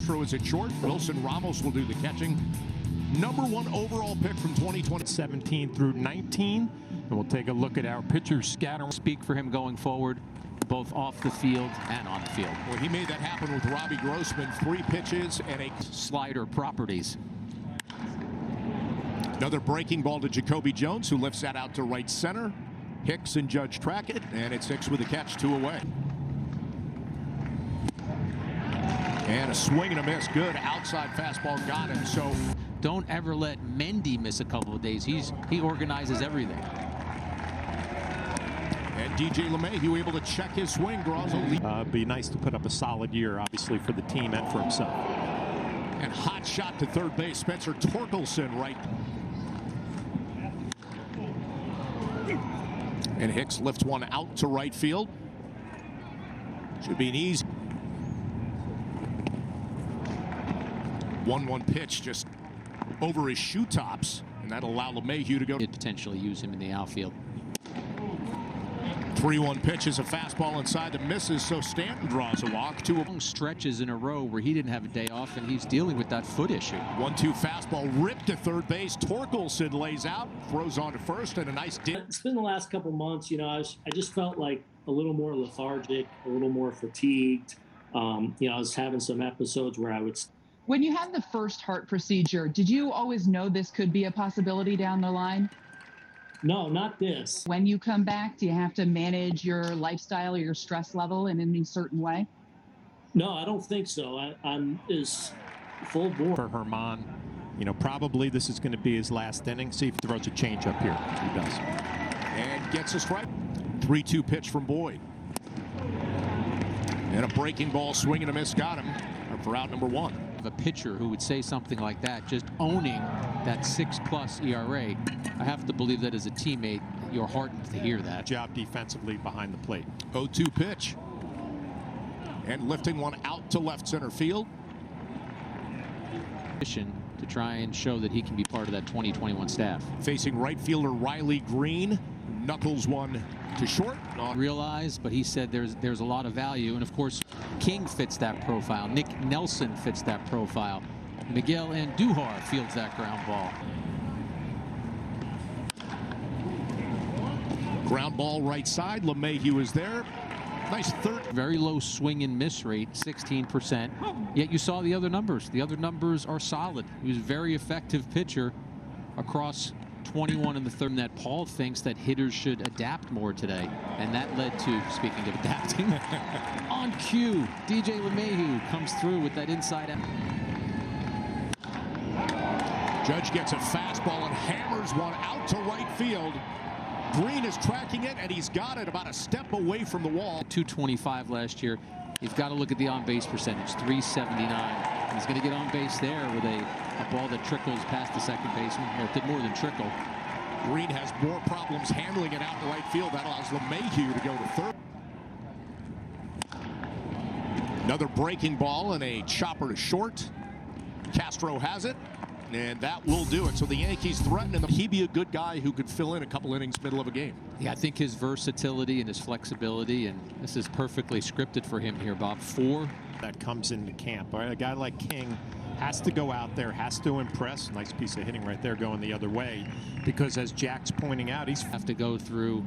Castro is at short. Wilson Ramos will do the catching. #1 overall pick from 2020. 17 through 19. And we'll take a look at our pitcher scatter. Speak for him going forward, both off the field and on the field. Well, he made that happen with Robbie Grossman. 3 pitches and a slider properties. Another breaking ball to Jacoby Jones, who lifts that out to right center. Hicks and Judge track it, and it's Hicks with a catch, 2 away. And a swing and a miss. Good outside fastball got him. So don't ever let Mendy miss a couple of days. He organizes everything. And DJ LeMahieu able to check his swing, draws a lead. Be nice to put up a solid year, obviously, for the team and for himself. And hot shot to third base. Spencer Torkelson right. And Hicks lifts one out to right field. Should be an easy. 1-1 pitch just over his shoe tops, and that'll allow LeMahieu to go. Could potentially use him in the outfield. 3-1 pitch is a fastball inside the misses, so Stanton draws a walk. 2 long stretches in a row where he didn't have a day off, and he's dealing with that foot issue. 1-2 fastball ripped to third base. Torkelson lays out, throws on to first, and a nice dip. It's been the last couple months, you know, I just felt like a little more lethargic, a little more fatigued. You know, I was having some episodes where I would. When you had the first heart procedure, did you always know this could be a possibility down the line? No, not this. When you come back, do you have to manage your lifestyle or your stress level in any certain way? No, I don't think so. I'm as full bore. For Herman, you know, probably this is going to be his last inning. See if he throws a change up here. He does. And gets a strike. 3-2 pitch from Boyd. And a breaking ball, swing and a miss, got him for out #1. A pitcher who would say something like that, just owning that 6+ ERA, I have to believe that as a teammate, you're heartened to hear that. Job defensively behind the plate. 0-2 pitch. And lifting one out to left center field. To try and show that he can be part of that 2021 staff. Facing right fielder Riley Green. Knuckles one to short. Realize, but he said there's a lot of value, and of course King fits that profile. Nick Nelson fits that profile. Miguel Andujar fields that ground ball. Ground ball right side. LeMahieu is there. Nice third. Very low swing and miss rate, 16%. Yet you saw the other numbers. The other numbers are solid. He was a very effective pitcher across 21 in the third. That Paul thinks that hitters should adapt more today, and that led to, speaking of adapting, on cue, DJ LeMahieu comes through with that inside out. Judge gets a fastball and hammers one out to right field. Green is tracking it, and he's got it about a step away from the wall. 225 last year. You've got to look at the on-base percentage, 379. He's going to get on base there with a ball that trickles past the second baseman, or it did more than trickle. Green has more problems handling it out to right field. That allows LeMahieu to go to third. Another breaking ball and a chopper to short. Castro has it, and that will do it. So the Yankees threaten him. He'd be a good guy who could fill in a couple innings middle of a game. Yeah, I think his versatility and his flexibility, and this is perfectly scripted for him here, Bob. 4 that comes into camp. All right, a guy like King has to go out there, has to impress. Nice piece of hitting right there going the other way, because as Jack's pointing out, he's have to go through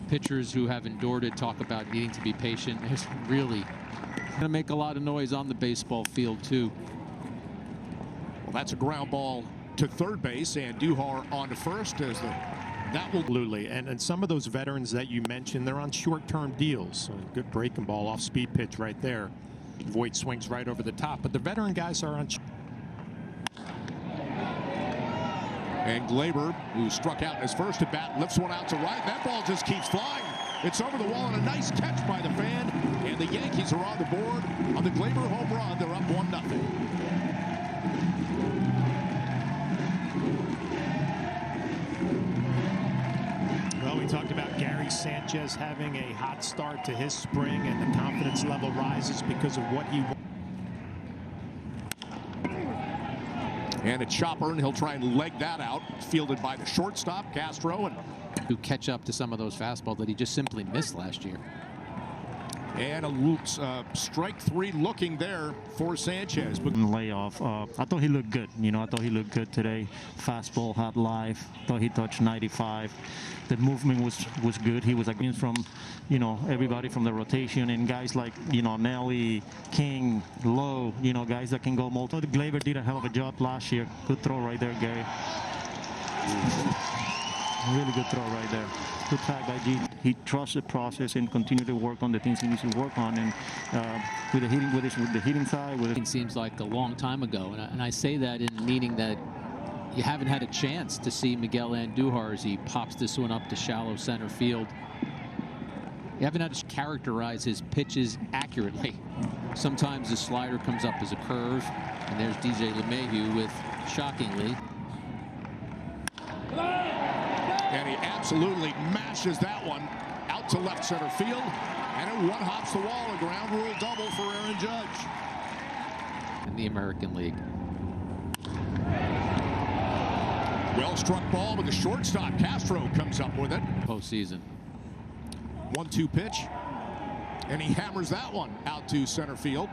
pitchers who have endured it, talk about needing to be patient. It's really going to make a lot of noise on the baseball field too. Well, that's a ground ball to third base, and Duhar on to first as that will. Absolutely, and some of those veterans that you mentioned, they're on short-term deals. So good breaking ball off speed pitch right there. Voit swings right over the top, but the veteran guys are on. And Glaber, who struck out in his first at bat, lifts one out to right. That ball just keeps flying. It's over the wall, and a nice catch by the fan. And the Yankees are on the board on the Glaber home run. They're up 1-0. Well, we talked about Gary Sanchez having a hot start to his spring, and the confidence level rises because of what he. And a chopper, and he'll try and leg that out. Fielded by the shortstop, Castro. And who catch up to some of those fastballs that he just simply missed last year. And a strike three looking there for Sanchez. But layoff. I thought he looked good. I thought he looked good today. Fastball, hot live. Thought he touched 95. The movement was good. He was against from, everybody from the rotation and guys like, Nelly, King, Lowe, guys that can go multiple. Gleyber did a hell of a job last year. Good throw right there, Gary. Really good throw right there. Good tag by G. He trusts the process and continue to work on the things he needs to work on. And with the hitting side, it seems like a long time ago, and I say that in meaning that you haven't had a chance to see Miguel Andujar as he pops this one up to shallow center field. You haven't had to characterize his pitches accurately. Sometimes the slider comes up as a curve, and there's DJ LeMahieu with, shockingly. And he absolutely mashes that one out to left center field. And it one-hops the wall, a ground rule double for Aaron Judge. In the American League. Well-struck ball, but the shortstop, Castro, comes up with it. Postseason. 1-2 pitch. And he hammers that one out to center field.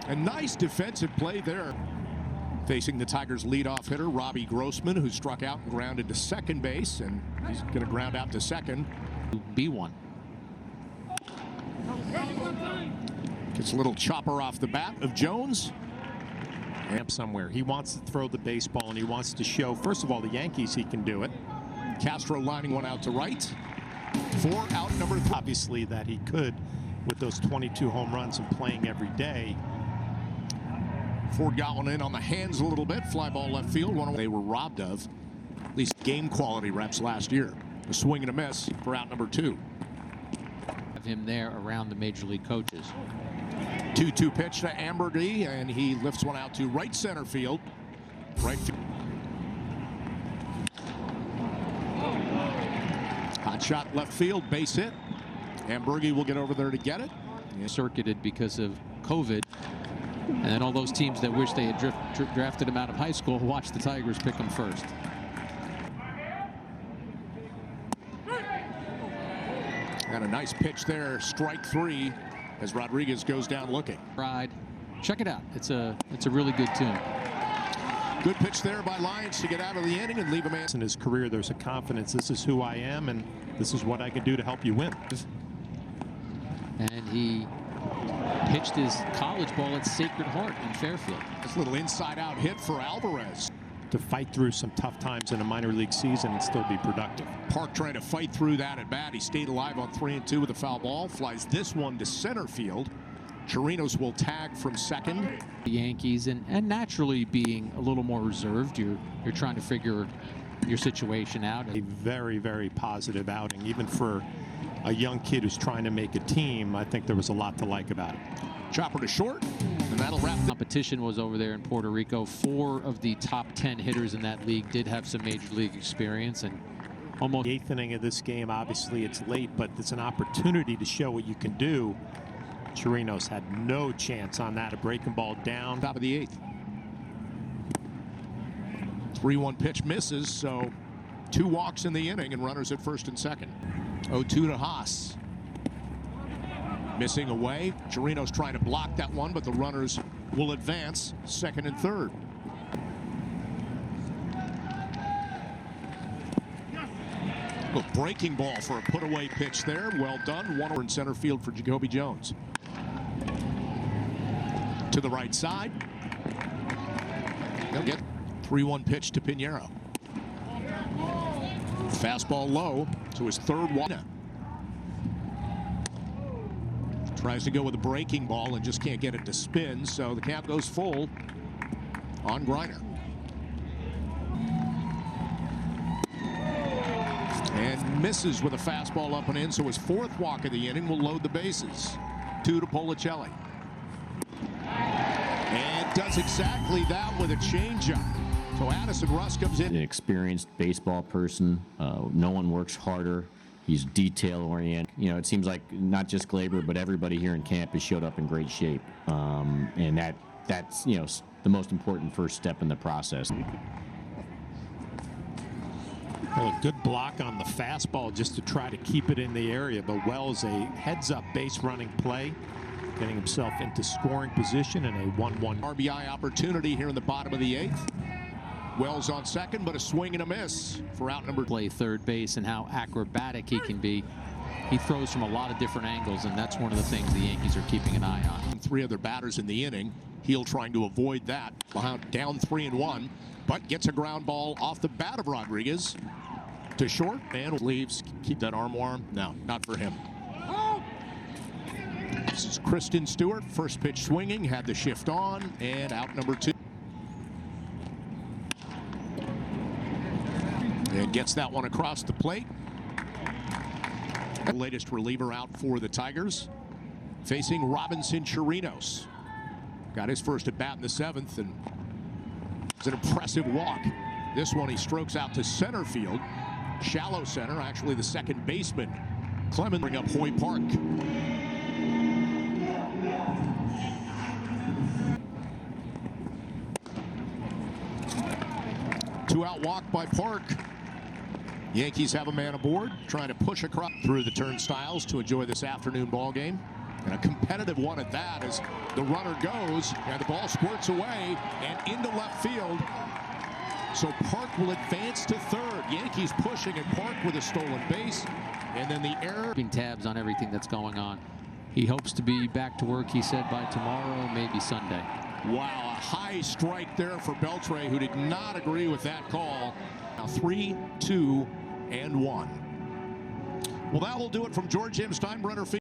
A nice defensive play there. Facing the Tigers' leadoff hitter, Robbie Grossman, who struck out and grounded to second base, and he's going to ground out to second. B1. Gets a little chopper off the bat of Jones. Ramp somewhere. He wants to throw the baseball, and he wants to show, first of all, the Yankees he can do it. Castro lining one out to right. 4 out, number 3. Obviously that he could with those 22 home runs and playing every day. Ford got one in on the hands a little bit. Fly ball left field. One they were robbed of at least game quality reps last year. A swing and a miss for out number 2. Have him there around the major league coaches. 2-2 pitch to Amberdy, and he lifts one out to right center field. Right field. Hot shot left field, base hit. Amberdy will get over there to get it. Circuited because of COVID. And then all those teams that wish they had drafted him out of high school watch the Tigers pick him first. And a nice pitch there, strike 3, as Rodriguez goes down looking. Ride. Check it out. It's a really good tune. Good pitch there by Lyons to get out of the inning and leave a man. In his career, there's a confidence. This is who I am, and this is what I can do to help you win. And he pitched his college ball at Sacred Heart in Fairfield. This little inside-out hit for Alvarez. To fight through some tough times in a minor league season and still be productive. Park trying to fight through that at bat. He stayed alive on 3-2 with a foul ball. Flies this one to center field. Chirinos will tag from second. The Yankees, and naturally being a little more reserved, you're trying to figure your situation out. A very, very positive outing, even for a young kid who's trying to make a team. I think there was a lot to like about it. Chopper to short, and that'll wrap. Competition was over there in Puerto Rico. 4 of the top 10 hitters in that league did have some major league experience, and almost the 8th inning of this game. Obviously, it's late, but it's an opportunity to show what you can do. Chirinos had no chance on that. A breaking ball down. Top of the 8th. 3-1 pitch misses, so 2 walks in the inning and runners at first and second. 0-2 to Haas. Missing away. Chirinos trying to block that one, but the runners will advance second and third. A breaking ball for a put-away pitch there. Well done. One in center field for Jacoby Jones. To the right side. They'll get 3-1 pitch to Pinheiro. Fastball low to his third one. Tries to go with a breaking ball and just can't get it to spin, so the count goes full on Griner. And misses with a fastball up and in, so his 4th walk of the inning will load the bases. 2 to Policelli. And does exactly that with a changeup. So Addison Russ comes in. An experienced baseball person. No one works harder. He's detail-oriented. You know, it seems like not just Gleyber, but everybody here in camp has showed up in great shape. And that's, you know, the most important first step in the process. Well, a good block on the fastball just to try to keep it in the area, but Wells a heads-up base running play, getting himself into scoring position in a 1-1 RBI opportunity here in the bottom of the 8th. Wells on second, but a swing and a miss for out number. Play third base and how acrobatic he can be. He throws from a lot of different angles, and that's one of the things the Yankees are keeping an eye on. 3 other batters in the inning. Heel trying to avoid that. Down 3-1, but gets a ground ball off the bat of Rodriguez to short and leaves. Keep that arm warm. No, not for him. This is Kristen Stewart. First pitch swinging, had the shift on, and out number 2. And gets that one across the plate. The latest reliever out for the Tigers, facing Robinson Chirinos. Got his first at bat in the 7th, and it's an impressive walk. This one he strokes out to center field. Shallow center, actually the second baseman. Clemens bring up Hoy Park. 2-out walk by Park. Yankees have a man aboard, trying to push across through the turnstiles to enjoy this afternoon ball game. And a competitive one at that as the runner goes and the ball squirts away and into left field. So Park will advance to third. Yankees pushing and Park with a stolen base. And then the error. Keeping tabs on everything that's going on. He hopes to be back to work, he said, by tomorrow, maybe Sunday. Wow, a high strike there for Beltre, who did not agree with that call. Now 3, 2, and 1. Well, that will do it from George M. Steinbrenner Field.